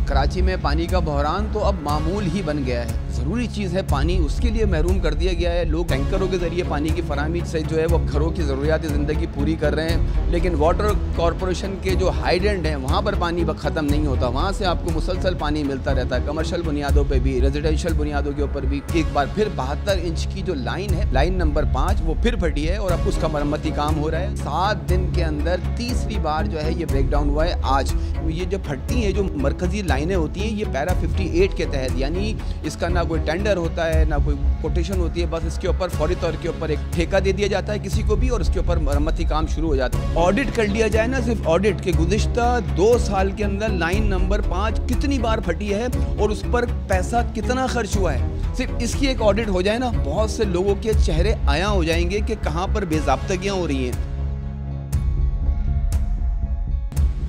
کراچی میں پانی کا بحران تو اب معمول ہی بن گیا ہے. ضروری چیز ہے پانی, اس کے لیے محروم کر دیا گیا ہے. لوگ ٹینکروں کے ذریعے پانی کی فراہمی سے جو ہے وہ گھروں کی ضروریات زندگی پوری کر رہے ہیں, لیکن واٹر کارپوریشن کے جو ہائیڈرنٹ ہیں وہاں پر پانی ختم نہیں ہوتا. وہاں سے آپ کو مسلسل پانی ملتا رہتا ہے, کمرشل بنیادوں پہ بھی, ریزیڈینشیل بنیادوں کے اوپر بھی. ایک بار پھر 72 انچ کی جو لائن ہے, لائن نمبر 5, وہ پھر پھٹی ہے اور اب اس کا مرمتی کام ہو رہا ہے. 7 دن کے اندر تیسری بار جو ہے یہ بریک ڈاؤن ہوا ہے. آج یہ جو پھٹتی ہیں, جو مرکزی لائنیں ہوتی ہیں, یہ پیرا 58 کے تحت, یعنی اس کا نہ کوئی ٹینڈر ہوتا ہے نہ کوئی کوٹیشن ہوتی ہے, بس اس کے اوپر فوری طور کے اوپر ایک ٹھیکہ دے دیا جاتا ہے کسی کو بھی اور اس کے اوپر مرمتی کام شروع ہو جاتا ہے. آڈٹ کر لیا جائے نا, صرف آڈٹ کے گزشتہ 2 سال کے اندر لائن نمبر 5 کتنی بار پھٹی ہے اور اس پر پیسہ کتنا خرچ ہوا ہے, صرف اس کی ایک آڈٹ ہو جائے نا, بہت سے لوگوں کے چہرے عیاں ہو جائیں گے کہ کہاں پر بے ضابطگیاں ہو رہی ہیں.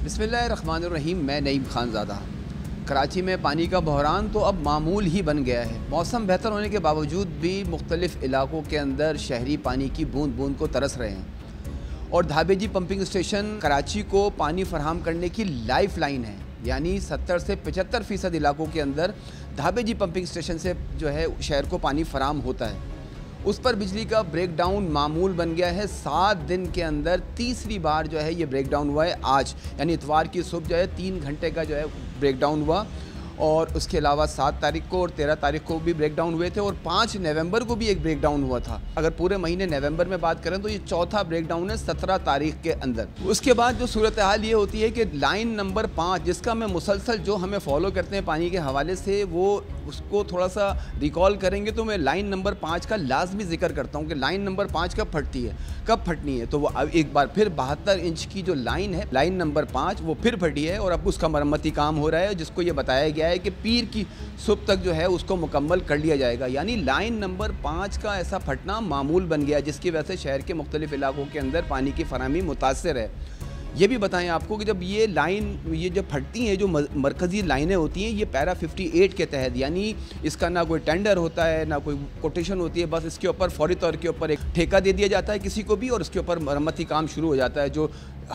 بسم اللہ الرحمن الرحیم. میں نعیم خان زادہ. کراچی میں پانی کا بحران تو اب معمول ہی بن گیا ہے. موسم بہتر ہونے کے باوجود بھی مختلف علاقوں کے اندر شہری پانی کی بوند بوند کو ترس رہے ہیں, اور دھابے جی پمپنگ اسٹیشن کراچی کو پانی فراہم کرنے کی لائف لائن ہے. یعنی 70 سے 75% علاقوں کے اندر دھابے جی پمپنگ اسٹیشن سے جو ہے شہر کو پانی فراہم ہوتا ہے. اس پر بجلی کا بریک ڈاؤن معمول بن گیا ہے. 7 دن کے اندر تیسری بار جو ہے یہ بریک ڈاؤن ہوا ہے. آج یعنی اتوار کی صبح جو ہے 3 گھنٹے کا جو ہے بریک ڈاؤن ہوا, اور اس کے علاوہ 7 تاریخ کو اور 13 تاریخ کو بھی بریک ڈاؤن ہوئے تھے, اور 5 نومبر کو بھی ایک بریک ڈاؤن ہوا تھا. اگر پورے مہینے نومبر میں بات کریں تو یہ چوتھا بریک ڈاؤن ہے 17 تاریخ کے اندر. اس کے بعد جو صورتحال یہ ہوتی ہے کہ لائن نمبر 5, جس کا میں مسلسل جو ہمیں فالو کرتے ہیں پانی کے حوالے سے, وہ اس کو تھوڑا سا ریکال کریں گے تو میں لائن نمبر 5 کا لازمی ذکر کرتا ہوں کہ لائن نمبر 5 کب پھٹتی ہے, کب پھٹنی ہے. تو وہ ایک بار پھر 72 انچ کی جو لائن ہے, لائن نمبر 5, وہ پھر پھٹی ہے اور اب اس کا مرمتی کام ہو رہا ہے, جس کو یہ بتایا گیا ہے کہ پیر کی صبح تک جو ہے اس کو مکمل کر لیا جائے گا. یعنی لائن نمبر 5 کا ایسا پھٹنا معمول بن گیا, جس کی وجہ سے شہر کے مختلف علاقوں کے اندر پانی کی فراہمی متاثر ہے. یہ بھی بتائیں آپ کو کہ جب یہ جو پھٹتی ہیں, جو مرکزی لائنیں ہوتی ہیں, یہ پیرا 58 کے تحت, یعنی اس کا نہ کوئی ٹینڈر ہوتا ہے نہ کوئی کوٹیشن ہوتی ہے, بس اس کے اوپر فوری طور کے اوپر ایک ٹھیکہ دے دیا جاتا ہے کسی کو بھی اور اس کے اوپر مرمتی کام شروع ہو جاتا ہے, جو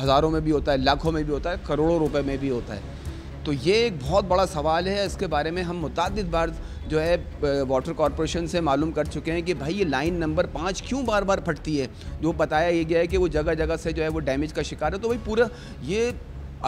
ہزاروں میں بھی ہوتا ہے, لاکھوں میں بھی ہوتا ہے, کروڑوں روپے میں بھی ہوتا ہے. تو یہ ایک بہت بڑا سوال ہے. اس کے بارے میں ہم متعدد بار جو ہے واٹر کارپوریشن سے معلوم کر چکے ہیں کہ بھائی یہ لائن نمبر 5 کیوں بار بار پھٹتی ہے. جو بتایا یہ گیا ہے کہ وہ جگہ جگہ سے جو ہے وہ ڈیمیج کا شکار ہے. تو بھائی پورا یہ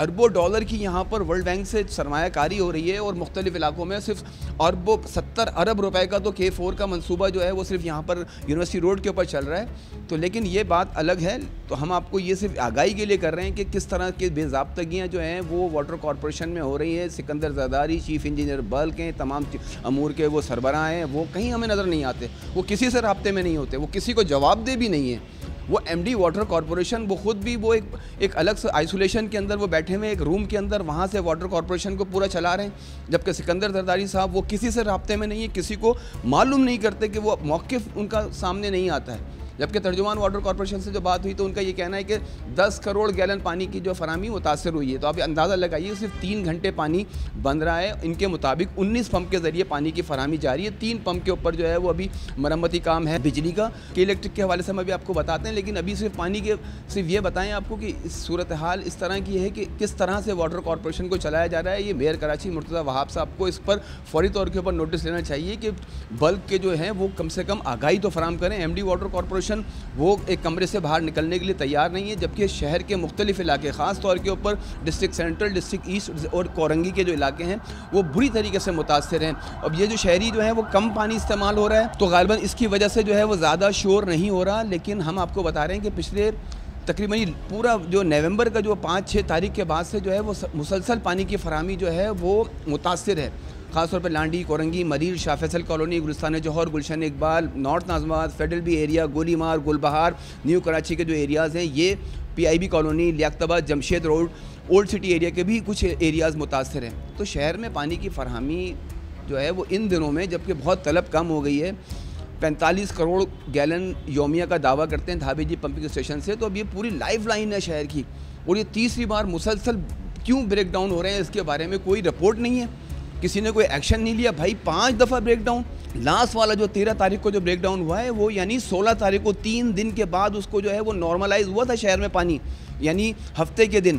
اربوں ڈالر کی یہاں پر ورلڈ بینک سے سرمایہ کاری ہو رہی ہے, اور مختلف علاقوں میں صرف 70 ارب روپے کا تو K4 کا منصوبہ جو ہے وہ صرف یہاں پر یونیورسٹی روڈ کے اوپر چل رہا ہے. تو لیکن یہ بات الگ ہے. تو ہم آپ کو یہ صرف آگاہی کے لیے کر رہے ہیں کہ کس طرح کے بے ضابطگیاں جو ہیں وہ واٹر کارپوریشن میں ہو رہی ہیں. سکندر زرداری, چیف انجینئر بلک ہیں, تمام امور کے وہ سربراہ ہیں, وہ کہیں ہمیں نظر نہیں آتے, وہ کسی سے رابطے میں نہیں ہوتے, وہ کسی کو جواب دہ بھی نہیں ہیں. وہ MD واٹر کارپوریشن وہ خود بھی وہ ایک الگ سے آئسولیشن کے اندر وہ بیٹھے ہوئے ایک روم کے اندر, وہاں سے واٹر کارپوریشن کو پورا چلا رہے ہیں, جبکہ سکندر زرداری صاحب وہ کسی سے رابطے میں نہیں ہے, کسی کو معلوم نہیں کرتے کہ وہ موقف ان کا سامنے نہیں آتا ہے. جبکہ ترجمان واٹر کارپوریشن سے جو بات ہوئی تو ان کا یہ کہنا ہے کہ 10 کروڑ گیلن پانی کی جو فراہمی متاثر ہوئی ہے. تو آپ اندازہ لگائیے, صرف 3 گھنٹے پانی بن رہا ہے. ان کے مطابق 19 پمپ کے ذریعے پانی کی فراہمی جاری ہے. 3 پمپ کے اوپر جو ہے وہ ابھی مرمتی کام ہے بجلی کا, کہ الیکٹرک کے حوالے سے ہم ابھی آپ کو بتاتے ہیں. لیکن ابھی صرف پانی کے صرف یہ بتائیں آپ کو کہ اس صورتحال اس طرح کی ہے کہ کس طرح سے واٹر کارپوریشن کو چلایا جا رہا ہے. یہ میئر کراچی مرتضیٰ وہاب صاحب کو اس پر فوری طور کے اوپر نوٹس لینا چاہیے کہ بلک کے جو ہیں وہ کم سے کم آگاہی تو فراہم کریں. MD واٹر کارپوریشن وہ ایک کمرے سے باہر نکلنے کے لیے تیار نہیں ہے, جبکہ شہر کے مختلف علاقے, خاص طور کے اوپر ڈسٹرکٹ سینٹرل, ڈسٹرکٹ ایسٹ اور کورنگی کے جو علاقے ہیں وہ بری طریقے سے متاثر ہیں. اب یہ جو شہری جو ہیں وہ کم پانی استعمال ہو رہا ہے, تو غالباً اس کی وجہ سے جو ہے وہ زیادہ شور نہیں ہو رہا. لیکن ہم آپ کو بتا رہے ہیں کہ پچھلے تقریباً پورا جو نومبر کا جو 5-6 تاریخ کے بعد سے جو ہے وہ مسلسل پانی کی فراہمی جو ہے وہ متاثر ہے. خاص طور پر لانڈی, کورنگی, مریر, شاہ فیصل کالونی, گلستان جوہر, گلشن اقبال, نارتھ ناظم آباد, فیڈرل بی ایریا, گولی مار, گل بہار, نیو کراچی کے جو ایریاز ہیں, یہ PIB کالونی, لیاقت آباد, Jamshed road, old city area کے بھی کچھ ایریاز متاثر ہیں. تو شہر میں پانی کی فراہمی جو ہے وہ ان دنوں میں, جبکہ بہت طلب کم ہو گئی ہے, 45 کروڑ گیلن یومیہ کا دعویٰ کرتے ہیں دھابے جی پمپنگ اسٹیشن سے. تو اب یہ پوری لائف لائن ہے شہر کی, اور یہ تیسری بار مسلسل کیوں بریک ڈاؤن ہو رہے ہیں اس کے بارے میں کوئی رپورٹ نہیں ہے, کسی نے کوئی ایکشن نہیں لیا. بھائی 5 دفعہ بریک ڈاؤن, لاسٹ والا جو 13 تاریخ کو جو بریک ڈاؤن ہوا ہے وہ یعنی 16 تاریخ کو 3 دن کے بعد اس کو جو ہے وہ نارملائز ہوا تھا شہر میں پانی, یعنی ہفتے کے دن.